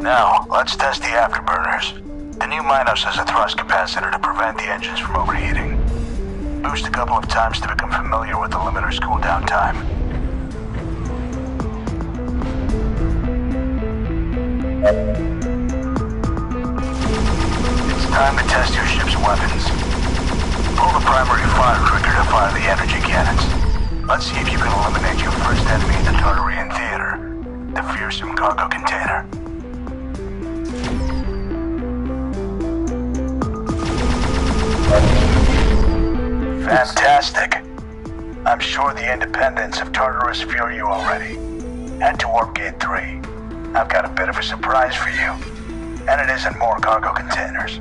Now, let's test the afterburners. The new Minos has a thrust capacitor to prevent the engines from overheating. Boost a couple of times to become familiar with the limiter's cooldown time. It's time to test your ship's weapons. Pull the primary fire trigger to fire the energy cannons. Let's see if you can eliminate your first enemy in the Tartarian theater, the fearsome cargo container. Fantastic. I'm sure the independents of Tartarus fear you already. Head to Warp Gate 3. I've got a bit of a surprise for you. And it isn't more cargo containers.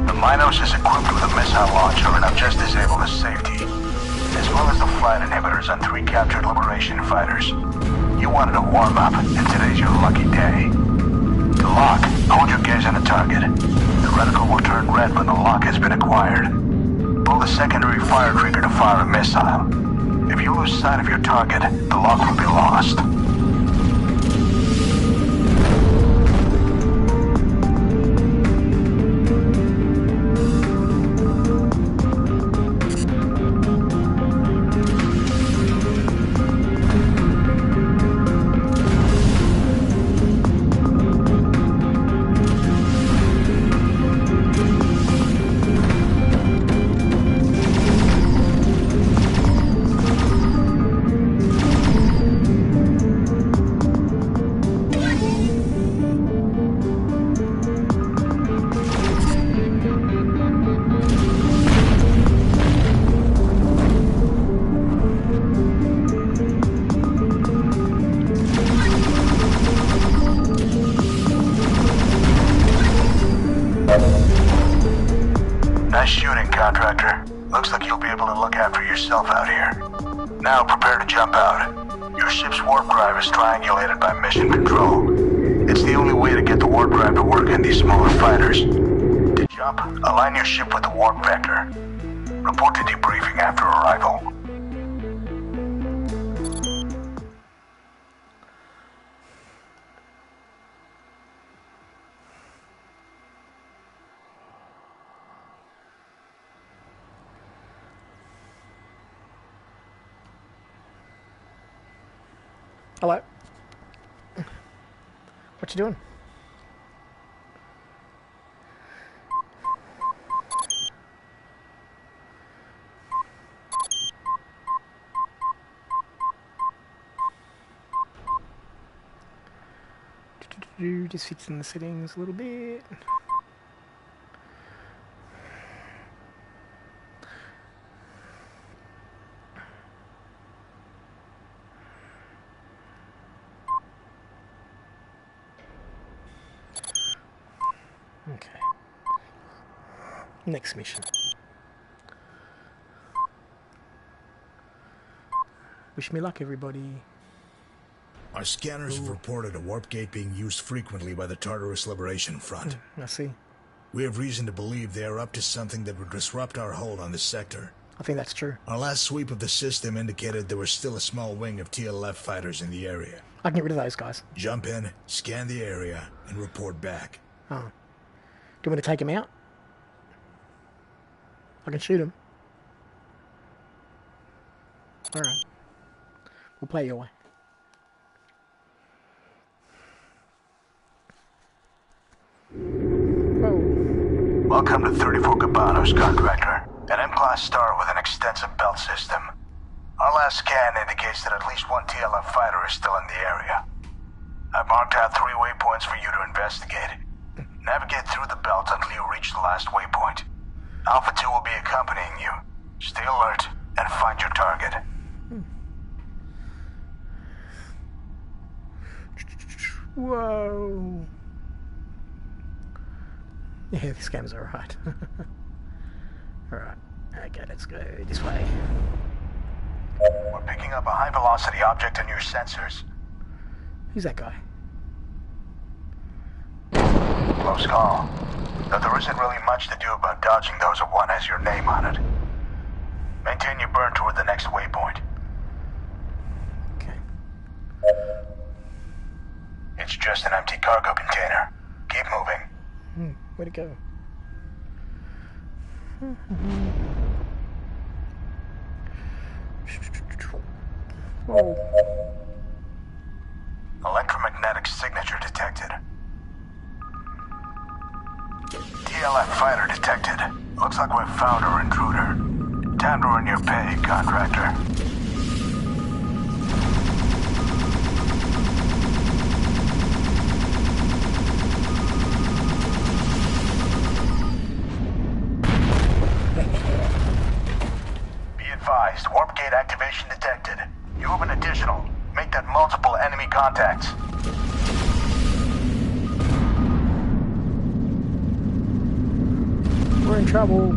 The Minos is equipped with a missile launcher and I've just disabled the safety, as well as the flight inhibitors on 3 captured Liberation fighters. You wanted a warm-up, and today's your lucky day. To lock, hold your gaze on the target. The reticle will turn red when the lock has been acquired. Pull the secondary fire trigger to fire a missile. If you lose sight of your target, the lock will be lost. Nice shooting, contractor. Looks like you'll be able to look after yourself out here. Now prepare to jump out. Your ship's warp drive is triangulated by mission control. It's the only way to get the warp drive to work in these smaller fighters. To jump, align your ship with the warp vector. Report to debriefing after arrival. Hello. What you doing? Just fits in the settings a little bit. Okay. Next mission. Wish me luck, everybody. Our scanners have reported a warp gate being used frequently by the Tartarus Liberation Front. I see. We have reason to believe they are up to something that would disrupt our hold on this sector. I think that's true. Our last sweep of the system indicated there was still a small wing of TLF fighters in the area. I can get rid of those guys. Jump in, scan the area, and report back. Oh. Do you want me to take him out? I can shoot him. Alright. We'll play your way. Whoa. Welcome to 34 Cabanos, contractor. An M-class star with an extensive belt system. Our last scan indicates that at least one TLF fighter is still in the area. I've marked out 3 waypoints for you to investigate. Navigate through the belt until you reach the last waypoint. Alpha 2 will be accompanying you. Stay alert and find your target. Whoa. Yeah, this game's alright. Alright. Okay, let's go this way. We're picking up a high-velocity object in your sensors. Who's that guy? Close call. Though there isn't really much to do about dodging those if one has your name on it. Maintain your burn toward the next waypoint. Okay. It's just an empty cargo container. Keep moving. Where'd it go? Whoa. Electromagnetic signature detected. TLF fighter detected. Looks like we've found our intruder. Time to earn your pay, contractor. Be advised, warp gate activation detected. You have an additional. Make that multiple enemy contacts. We're in trouble.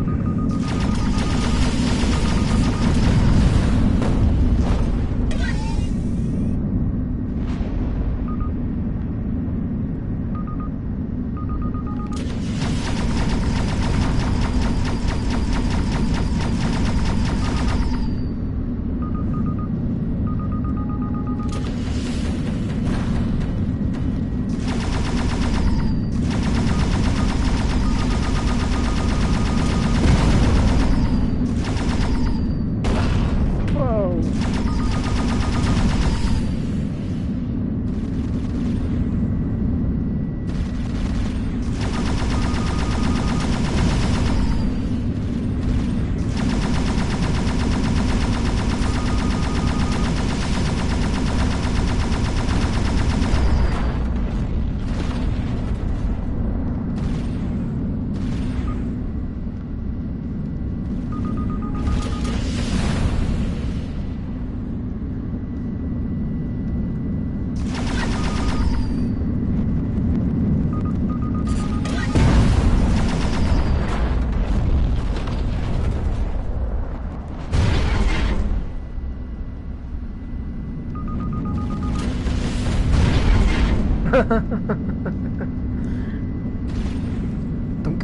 Dunk.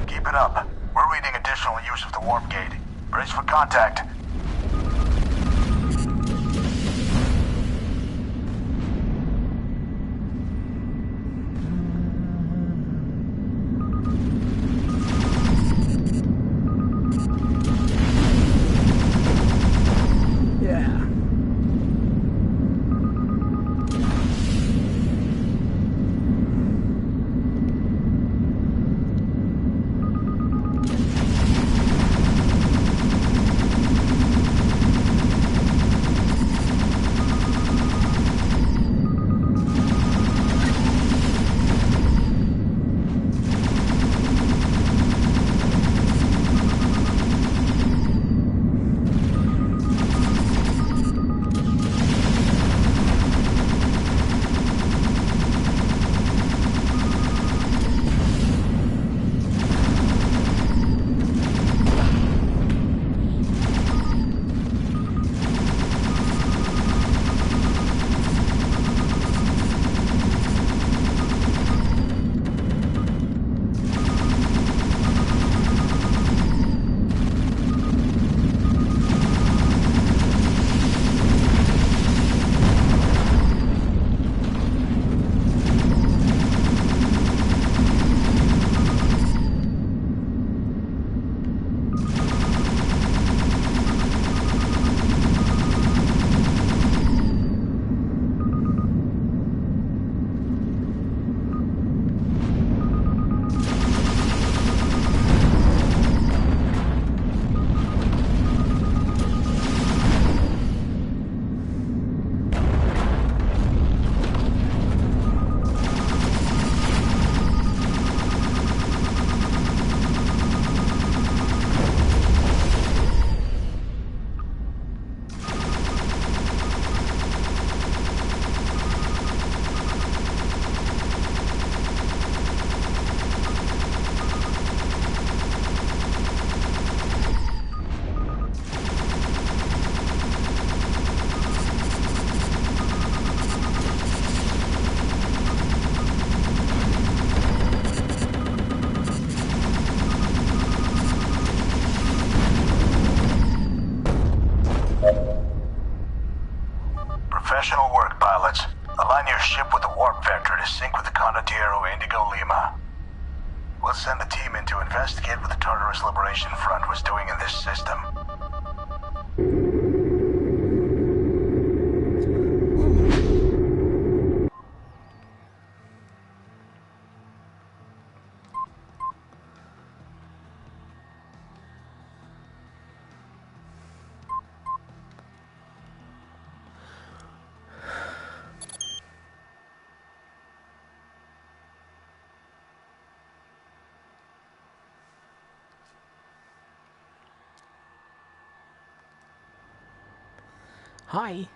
Keep it up. We're reading additional use of the warp gate. Brace for contact. Yeah. Indigo Lima. We'll send a team in to investigate what the Tartarus Liberation Front was doing in this system. 'Hi.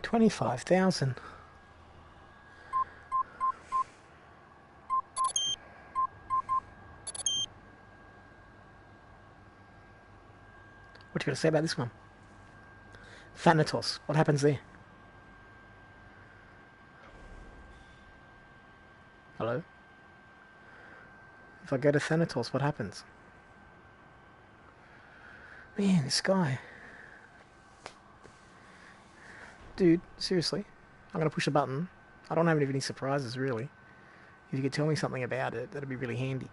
$25,000. What you got to say about this one? Thanatos. What happens there? Hello? If I go to Thanatos, what happens? Man, this guy. Dude, seriously. I'm going to push a button. I don't have any surprises, really. If you could tell me something about it, that'd be really handy.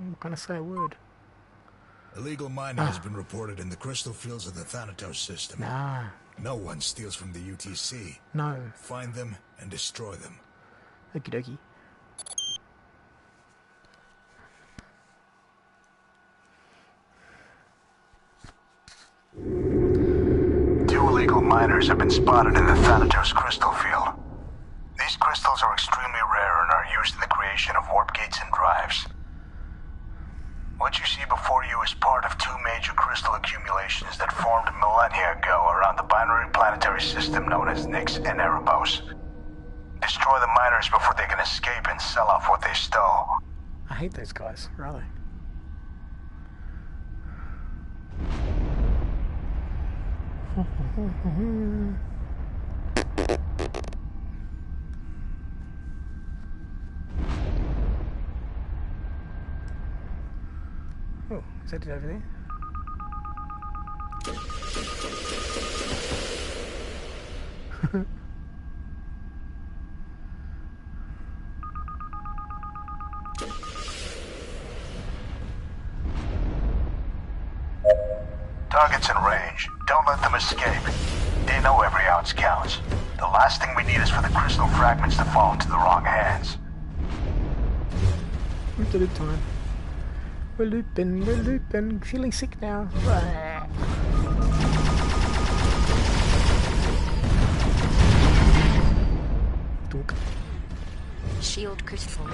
I'm going to say a word. Illegal mining has been reported in the crystal fields of the Thanatos system. Nah. No one steals from the UTC. No. Find them and destroy them. Okie dokie. Two illegal miners have been spotted in the Thanatos crystal field. These crystals are extremely rare and are used in the creation of warp gates and drives. What you see before you is part of two major crystal accumulations that formed millennia ago around the binary planetary system known as Nyx and Erebos. Destroy the miners before they can escape and sell off what they stole. I hate those guys, really. Oh, is that it over there? Targets in range. Don't let them escape. They know every ounce counts. The last thing we need is for the crystal fragments to fall into the wrong hands. It's a loop time. We're looping. Feeling sick now. Dunk. Shield crystal.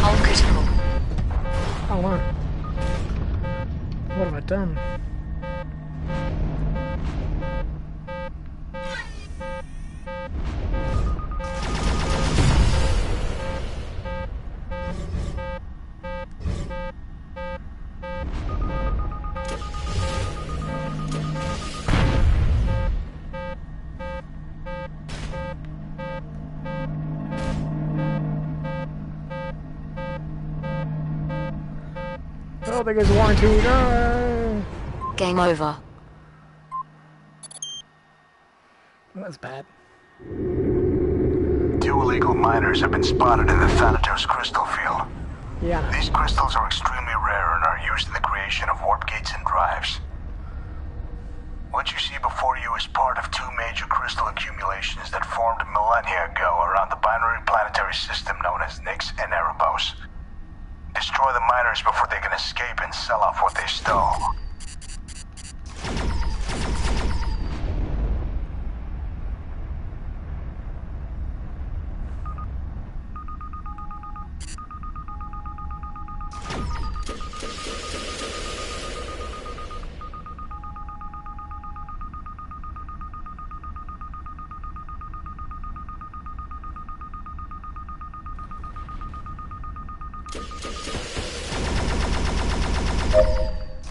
Hull critical. Oh no. What have I done? Oh, there goes the warranty. No! Game over. That's bad. Two illegal miners have been spotted in the Thanatos crystal field. Yeah. These crystals are extremely rare and are used in the creation of warp gates and drives. What you see before you is part of two major crystal accumulations that formed millennia ago around the binary planetary system known as Nyx and Erebos. Destroy the miners before they can escape and sell off what they stole.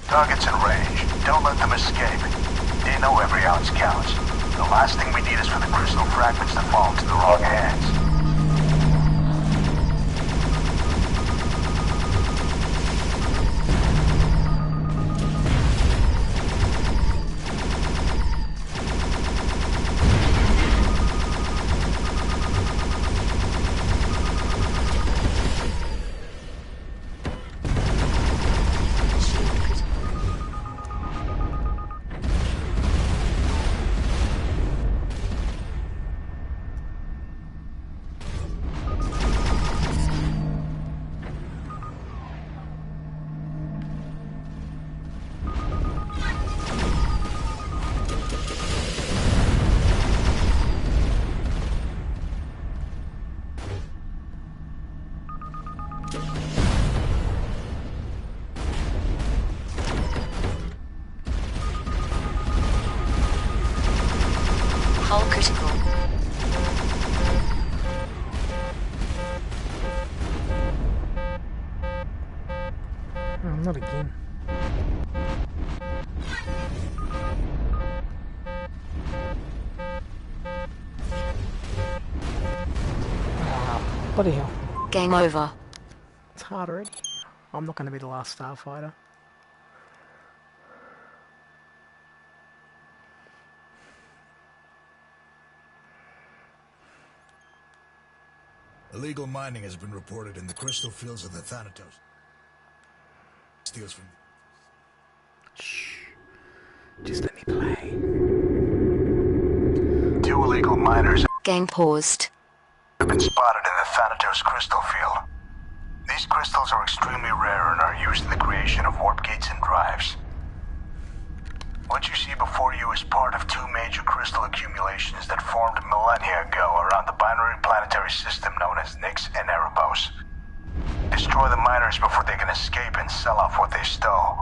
Targets in range. Don't let them escape. They know every ounce counts. The last thing we need is for the crystal fragments to fall into the wrong hands. Hull critical. Oh, not again. Bloody hell. Game over. It's hard already. I'm not going to be the last starfighter. Illegal mining has been reported in the crystal fields of the Thanatos. Steals from... Shh. Just let me play. 2 illegal miners Game paused. have been spotted in the Thanatos crystal field. These crystals are extremely rare and are used in the creation of warp gates and drives. What you see before you is part of 2 major crystal accumulations that formed millennia ago around the binary planetary system known as Nyx and Erebos. Destroy the miners before they can escape and sell off what they stole.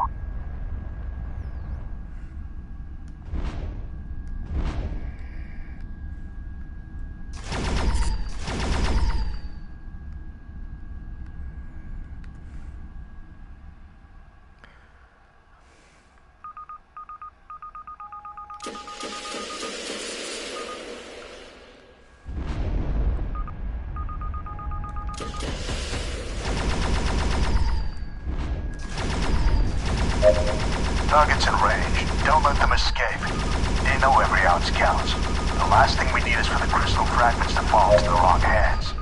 Targets in range. Don't let them escape. They know every ounce counts. The last thing we need is for the crystal fragments to fall into the wrong hands.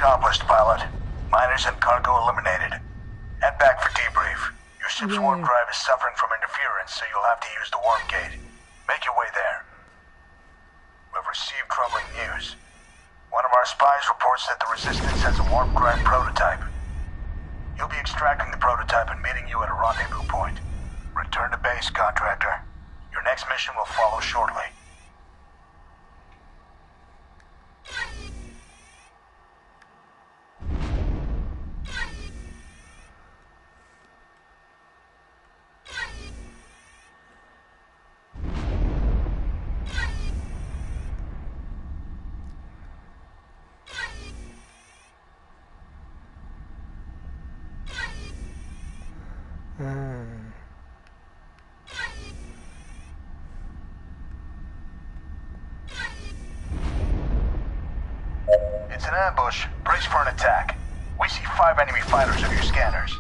accomplished, pilot. Miners and cargo eliminated. Head back for debrief. Your ship's warp drive is suffering from interference, so you'll have to use the warp gate. Make your way there. We've received troubling news. One of our spies reports that the Resistance has a warp drive prototype. He'll be extracting the prototype and meeting you at a rendezvous point. Return to base, Contractor. Your next mission will follow shortly. It's an ambush. Brace for an attack. We see 5 enemy fighters on your scanners.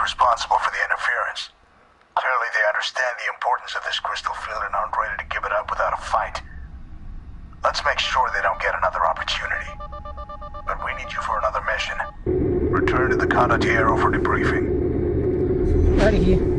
Responsible for the interference. Clearly they understand the importance of this crystal field and aren't ready to give it up without a fight. Let's make sure they don't get another opportunity. But we need you for another mission. Return to the Condottiero for debriefing. Out of here.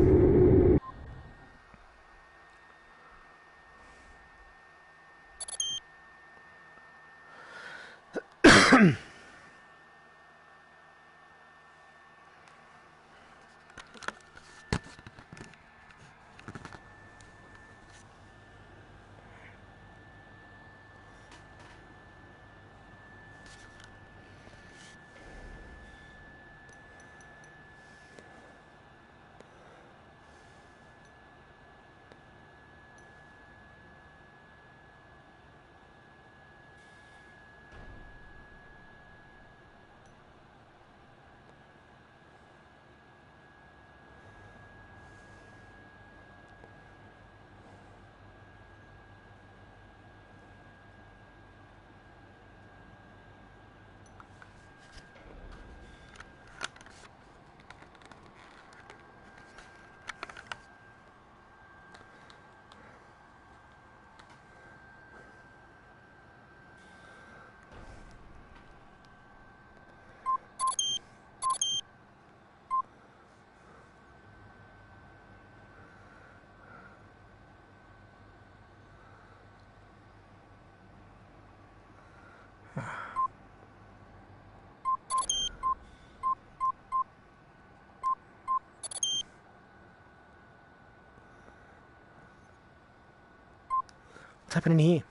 What's happening here?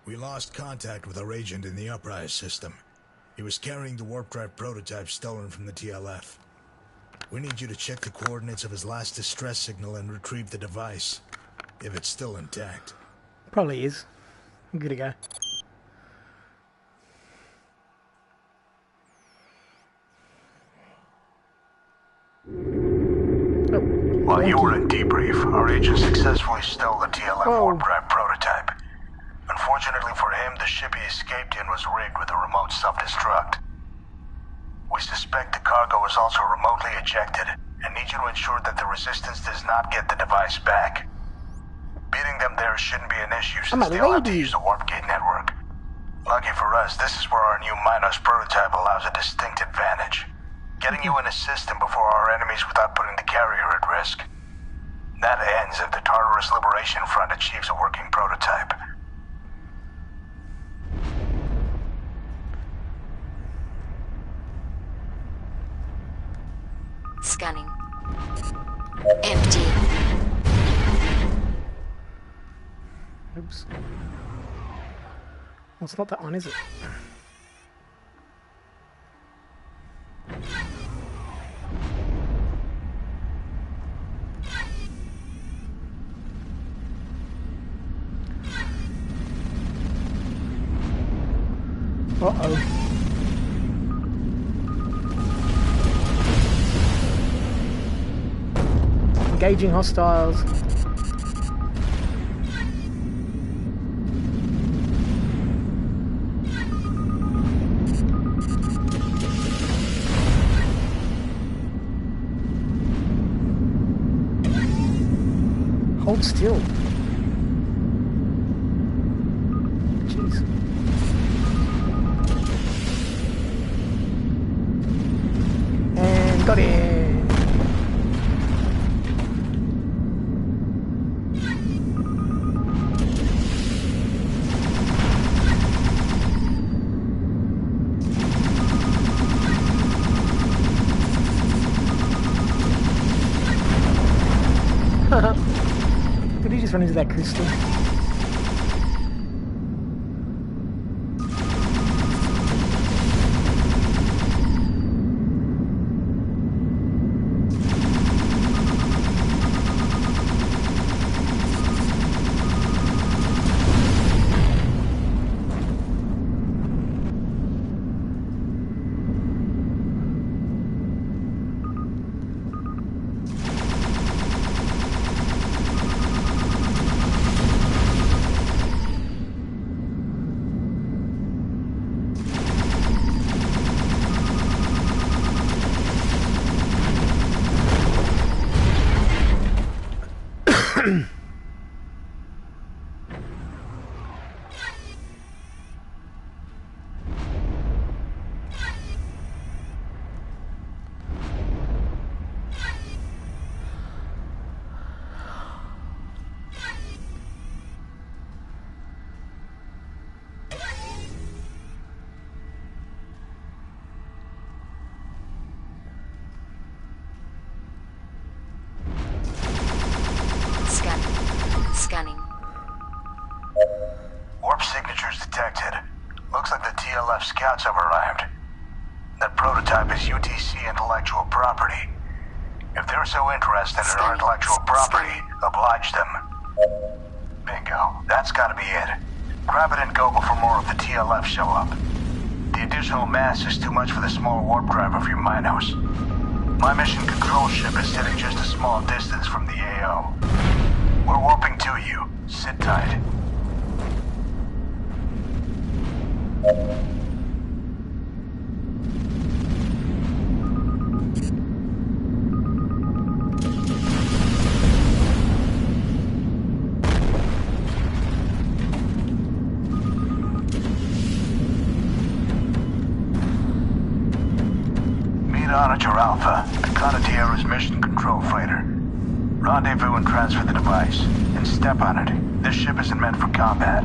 We lost contact with our agent in the Uprise system. He was carrying the warp drive prototype stolen from the TLF. We need you to check the coordinates of his last distress signal and retrieve the device, if it's still intact. Probably is. I'm good to go. While you were in debrief, our agent successfully stole the TLF warp drive prototype. Unfortunately for him, the ship he escaped in was rigged with a remote self-destruct. We suspect the cargo is also remotely ejected, and need you to ensure that the Resistance does not get the device back. Be Getting them there shouldn't be an issue I'm since a they'll have to lady. use the warp gate network. Lucky for us, this is where our new Minos prototype allows a distinct advantage. Getting you in a system before our enemies without putting the carrier at risk. That ends if the Tartarus Liberation Front achieves a working prototype. Scanning. Empty. Oops. Well, it's not that one, is it? Uh-oh. Engaging hostiles. Hold still. Jeez. And got it. Did he just run into that crystal? Scanning. Warp signatures detected. Looks like the TLF scouts have arrived. That prototype is UTC intellectual property. If they're so interested in our intellectual property, oblige them. Bingo. That's gotta be it. Grab it and go before more of the TLF show up. The additional mass is too much for the small warp drive of your Minos. My mission control ship is sitting just a small distance from the AO. We're warping to you. Sit tight. Meet Onager Alpha, Condottiera's mission control fighter. Rendezvous and transfer the device, and step on it. This ship isn't meant for combat.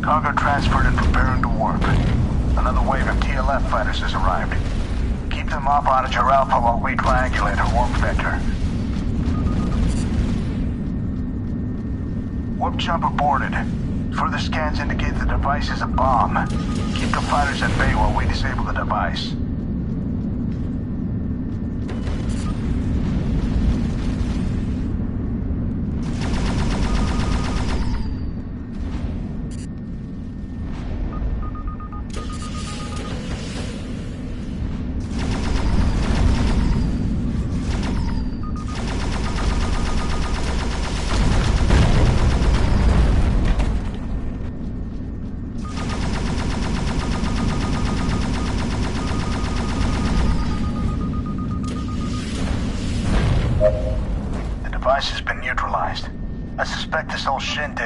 Cargo transferred and preparing to warp. Another wave of TLF fighters has arrived. Keep them off Onager Alpha while we triangulate our warp vector. Warp jump aborted. Further scans indicate the device is a bomb. Keep the fighters at bay while we disable the device.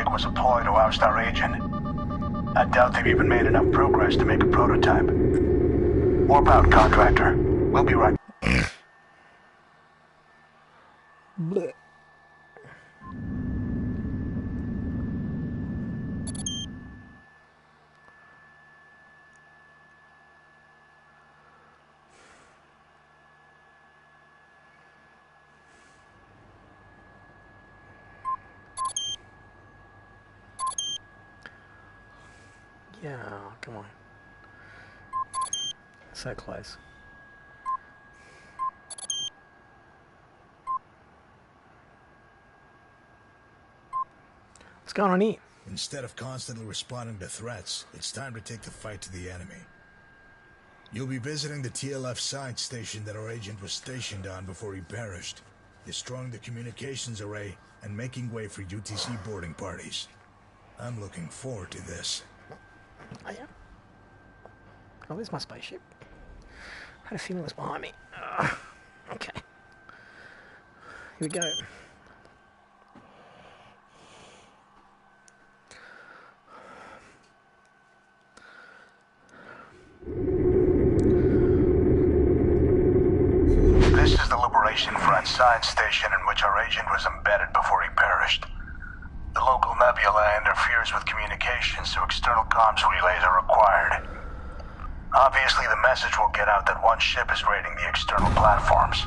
network was a ploy to oust our agent. I doubt they've even made enough progress to make a prototype. Warp out, contractor. We'll be right. Blech. Yeah, come on. So close. What's going on here? Instead of constantly responding to threats, it's time to take the fight to the enemy. You'll be visiting the TLF science station that our agent was stationed on before he perished, destroying the communications array and making way for UTC boarding parties. I'm looking forward to this. Oh, yeah. Oh, there's my spaceship. I had a feeling it was behind me. Okay. Here we go. This is the Liberation Front science station in which our agent was embedded before he perished. The local nebula interferes with communications, so external comms relays are required. Obviously, the message will get out that one ship is raiding the external platforms.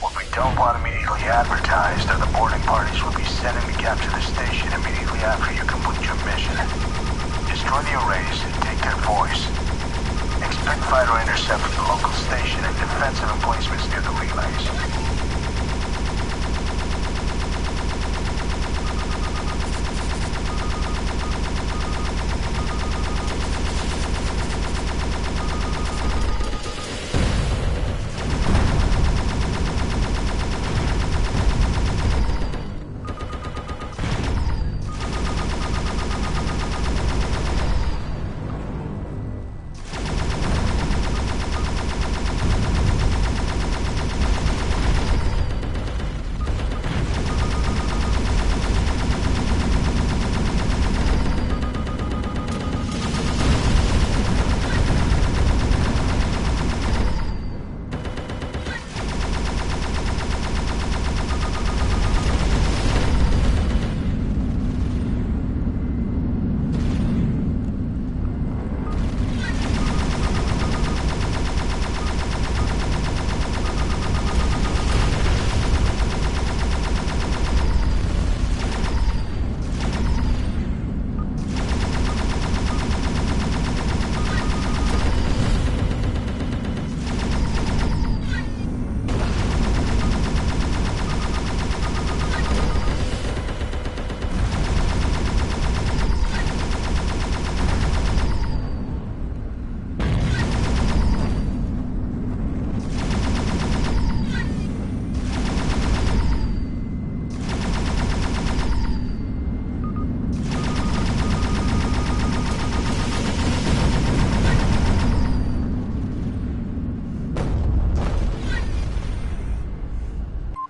What we don't want immediately advertised are the boarding parties will be sending to capture the station immediately after you complete your mission. Destroy the arrays and take their voice. Expect fighter intercept from the local station and defensive emplacements near the relays.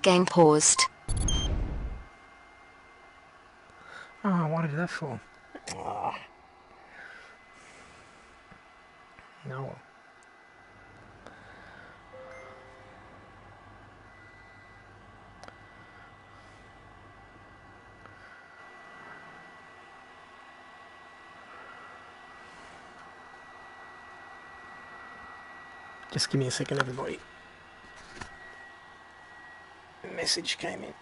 Game paused. Oh, what did that for? Oh. No. Just give me a second, everybody. A message came in.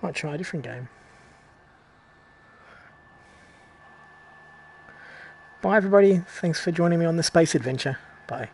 Might try a different game. Bye everybody, thanks for joining me on the space adventure. Bye.